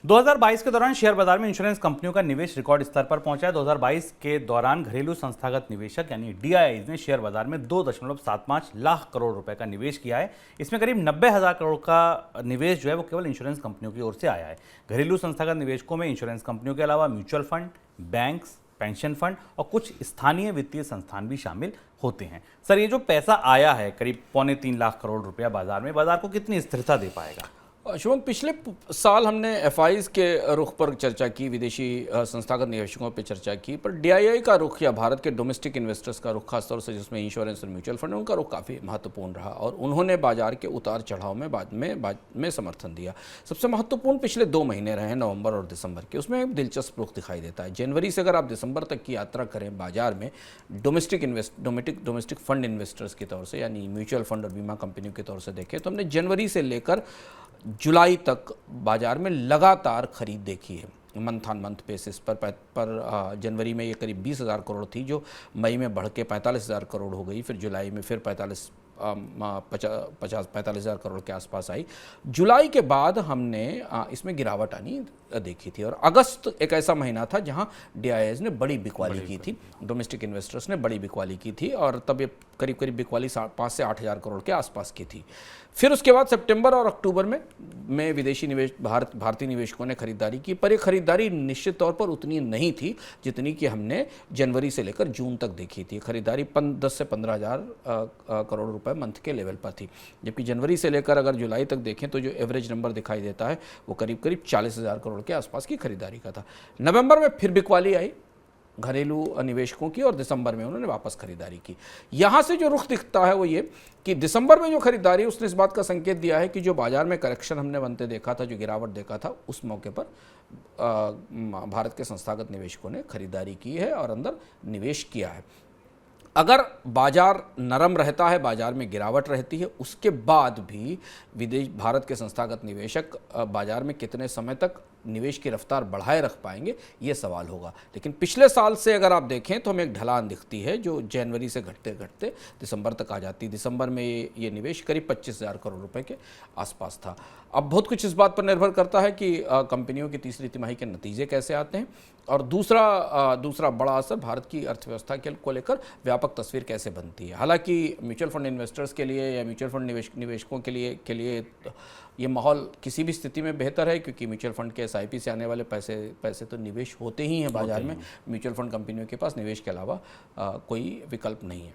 2022 के दौरान शेयर बाजार में इंश्योरेंस कंपनियों का निवेश रिकॉर्ड स्तर पर पहुंचा है। 2022 के दौरान घरेलू संस्थागत निवेशक यानी डीआईआईज ने शेयर बाजार में 2.75 लाख करोड़ रुपए का निवेश किया है। इसमें करीब 90,000 करोड़ का निवेश जो है वो केवल इंश्योरेंस कंपनियों की ओर से आया है। घरेलू संस्थागत निवेशकों में इंश्योरेंस कंपनियों के अलावा mutual fund, banks, pension fund और कुछ स्थानीय वित्तीय संस्थान भी शामिल होते हैं। सर, ये जो पैसा आया है करीब 2.25 लाख करोड़ रुपया बाजार को कितनी स्थिरता दे पाएगा? शुभम, पिछले साल हमने एफआईज के रुख पर चर्चा की, विदेशी संस्थागत निवेशकों पर चर्चा की, पर डीआईआई का रुख या भारत के डोमेस्टिक इन्वेस्टर्स का रुख, खासतौर से जिसमें इंश्योरेंस और म्यूचुअल फंड, उनका रुख काफ़ी महत्वपूर्ण रहा और उन्होंने बाजार के उतार चढ़ाव में बाद में समर्थन दिया। सबसे महत्वपूर्ण पिछले 2 महीने रहे, नवंबर और दिसंबर के। उसमें एक दिलचस्प रुख दिखाई देता है। जनवरी से अगर आप दिसंबर तक की यात्रा करें बाजार में, डोमेस्टिक फंड इन्वेस्टर्स की तौर से यानी म्यूचुअल फंड और बीमा कंपनियों के तौर से देखें तो हमने जनवरी से लेकर जुलाई तक बाजार में लगातार खरीद देखी है। मंथ ऑन मंथ बेसिस पर जनवरी में ये करीब 20,000 करोड़ थी, जो मई में बढ़ के 45,000 करोड़ हो गई, फिर जुलाई में फिर 45,000 करोड़ के आसपास आई। जुलाई के बाद हमने इसमें गिरावट आनी देखी थी और अगस्त एक ऐसा महीना था जहां डीआईआईज ने बड़ी बिकवाली की थी, डोमेस्टिक इन्वेस्टर्स ने बड़ी बिकवाली की थी और तब ये करीब बिकवाली 5 से 8,000 करोड़ के आसपास की थी। फिर उसके बाद सितंबर और अक्टूबर में विदेशी भारतीय निवेशकों ने खरीदारी की, पर ये खरीदारी निश्चित तौर पर उतनी नहीं थी जितनी कि हमने जनवरी से लेकर जून तक देखी थी। खरीदारी 10 से 15,000 करोड़ रुपए मंथ के लेवल पर थी, जबकि जनवरी से लेकर अगर जुलाई तक देखें तो जो एवरेज नंबर दिखाई देता है वो करीब 40,000 करोड़ के आसपास की खरीदारी का था। नवंबर में फिर बिकवाली आई घरेलू निवेशकों की और दिसंबर में उन्होंने वापस खरीदारी की। यहाँ से जो रुख दिखता है वो ये कि दिसंबर में जो खरीदारी, उसने इस बात का संकेत दिया है कि जो बाजार में करेक्शन हमने बनते देखा था, जो गिरावट देखा था, उस मौके पर भारत के संस्थागत निवेशकों ने खरीदारी की है और अंदर निवेश किया है। अगर बाजार नरम रहता है, बाजार में गिरावट रहती है, उसके बाद भी भारत के संस्थागत निवेशक बाजार में कितने समय तक निवेश की रफ्तार बढ़ाए रख पाएंगे, ये सवाल होगा। लेकिन पिछले साल से अगर आप देखें तो हमें एक ढलान दिखती है जो जनवरी से घटते घटते दिसंबर तक आ जाती है। दिसंबर में ये निवेश करीब 25,000 करोड़ रुपए के आसपास था। अब बहुत कुछ इस बात पर निर्भर करता है कि कंपनियों की तीसरी तिमाही के नतीजे कैसे आते हैं और दूसरा बड़ा असर भारत की अर्थव्यवस्था को लेकर व्यापक तस्वीर कैसे बनती है। हालांकि म्यूचुअल फंड इन्वेस्टर्स के लिए या म्यूचुअल फंड निवेशकों के लिए ये माहौल किसी भी स्थिति में बेहतर है, क्योंकि म्यूचुअल फंड के एसआईपी से आने वाले पैसे तो निवेश होते ही हैं बाजार में। म्यूचुअल फंड कंपनियों के पास निवेश के अलावा कोई विकल्प नहीं है।